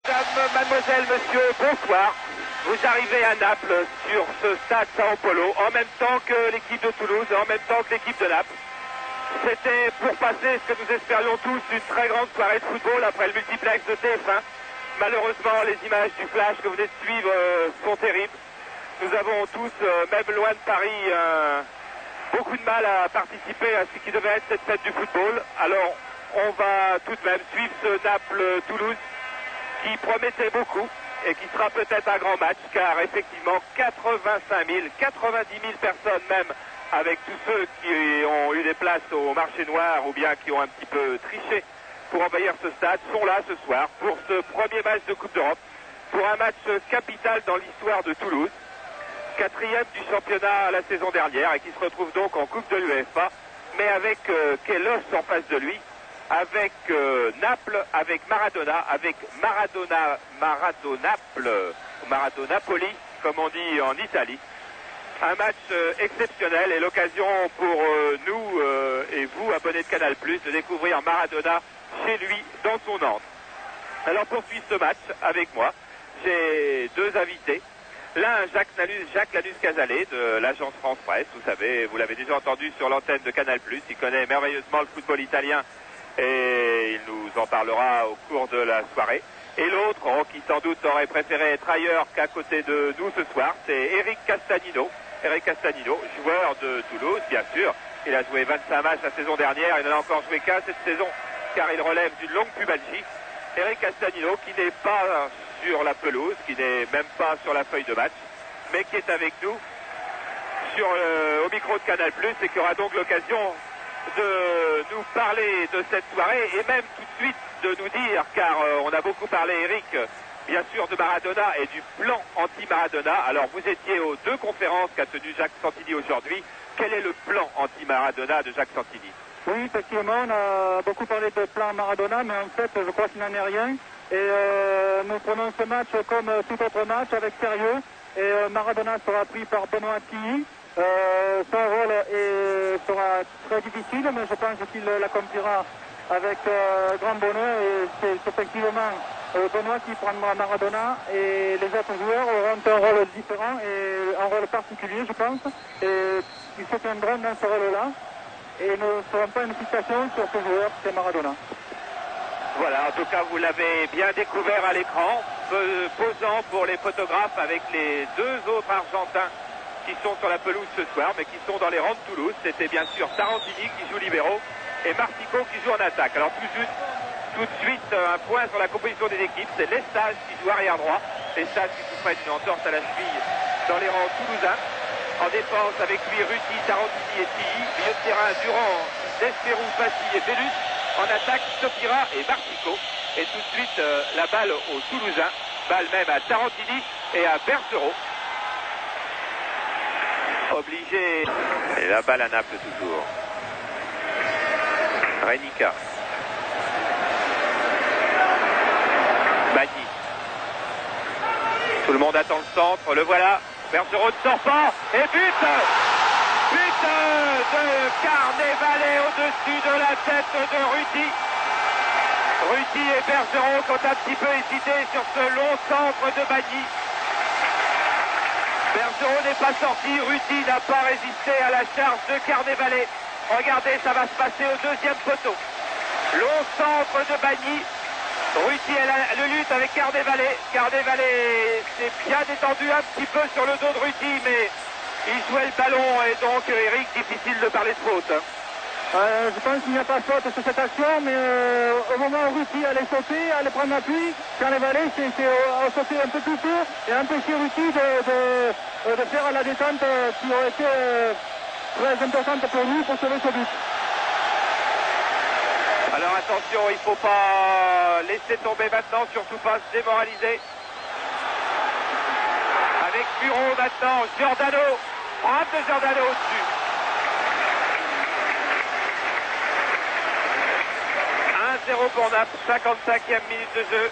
Mademoiselle, monsieur, bonsoir. Vous arrivez à Naples sur ce stade Sao Paulo en même temps que l'équipe de Toulouse et en même temps que l'équipe de Naples. C'était pour passer ce que nous espérions tous, une très grande soirée de football après le multiplex de TF1. Malheureusement, les images du flash que vous venez de suivre sont terribles. Nous avons tous, même loin de Paris, beaucoup de mal à participer à ce qui devait être cette fête du football. Alors, on va tout de même suivre ce Naples-Toulouse qui promettait beaucoup et qui sera peut-être un grand match, car effectivement 85 000, 90 000 personnes même, avec tous ceux qui ont eu des places au marché noir ou bien qui ont un petit peu triché pour envahir ce stade, sont là ce soir pour ce premier match de Coupe d'Europe, pour un match capital dans l'histoire de Toulouse, quatrième du championnat la saison dernière et qui se retrouve donc en Coupe de l'UEFA, mais avec Kelos en face de lui, avec Naples, avec Maradona, avec Maradonapoli, comme on dit en Italie. Un match exceptionnel et l'occasion pour nous et vous, abonnés de Canal+, de découvrir Maradona chez lui, dans son antre. Alors pour suivre ce match avec moi, j'ai deux invités. L'un, Jacques Lanus-Cazalet de l'agence France Presse. Vous savez, vous l'avez déjà entendu sur l'antenne de Canal+. Il connaît merveilleusement le football italien et il nous en parlera au cours de la soirée. Et l'autre, qui sans doute aurait préféré être ailleurs qu'à côté de nous ce soir, c'est Eric Castanino. Eric Castanino, joueur de Toulouse, bien sûr. Il a joué 25 matchs la saison dernière, il n'en a encore joué qu'un cette saison, car il relève d'une longue pubalgie. Eric Castanino, qui n'est pas sur la pelouse, qui n'est même pas sur la feuille de match, mais qui est avec nous au micro de Canal+, et qui aura donc l'occasion de nous parler de cette soirée et même tout de suite de nous dire, car on a beaucoup parlé, Eric, bien sûr de Maradona et du plan anti-Maradona. Alors vous étiez aux deux conférences qu'a tenu Jacques Santini aujourd'hui. Quel est le plan anti-Maradona de Jacques Santini? Oui, effectivement, on a beaucoup parlé de plan Maradona, mais en fait je crois qu'il n'en est rien. Et nous prenons ce match comme tout autre match avec sérieux. Et Maradona sera pris par Benoît Tilly. Son rôle sera très difficile, mais je pense qu'il l'accomplira avec grand bonheur. Et c'est effectivement Benoît qui prendra Maradona et les autres joueurs auront un rôle différent et un rôle particulier, je pense. Et ils se tiendront dans ce rôle-là et ne feront pas une fixation sur ce joueur, c'est Maradona. Voilà, en tout cas vous l'avez bien découvert à l'écran, posant pour les photographes avec les deux autres Argentins qui sont sur la pelouse ce soir, mais qui sont dans les rangs de Toulouse. C'était bien sûr Tarantini qui joue libéraux et Martico qui joue en attaque. Alors tout de suite un point sur la composition des équipes, c'est Lestage qui joue arrière droit, Lestage qui souffrait d'une entorse à la cheville dans les rangs toulousains. En défense avec lui Ruti, Tarantini et Tilly, milieu de terrain Durand, Desperou, Fassi et Bellus. En attaque, Sopira et Martico. Et tout de suite, la balle aux Toulousains. Balle même à Tarantini et à Bergerot. Obligé. Et la balle à Naples toujours. Renica. Bagny. Tout le monde attend le centre. Le voilà. Bergerot ne sort pas. Et but de Carnevale au-dessus de la tête de Ruti. Ruti et Bergerot qui ont un petit peu hésité sur ce long centre de Bagny. Bergerot n'est pas sorti, Ruti n'a pas résisté à la charge de Carnevale. Regardez, ça va se passer au deuxième poteau. Long centre de Bagny. Ruti le lutte avec Carnevale. Carnevale s'est bien détendu un petit peu sur le dos de Ruti, mais il jouait le ballon et donc Eric, difficile de parler de faute. Je pense qu'il n'y a pas de faute sur cette action, mais au moment où Ruti allait sauter, allait prendre appui, Carnevale s'est sauté un peu plus tôt et empêché Ruti de faire la détente qui aurait été très importante pour lui pour sauver ce but. Alors attention, il ne faut pas laisser tomber maintenant, surtout pas se démoraliser. Avec Bureau maintenant, Giordano, frappe de Giordano au-dessus. 1-0 pour Naples, 55e minute de jeu.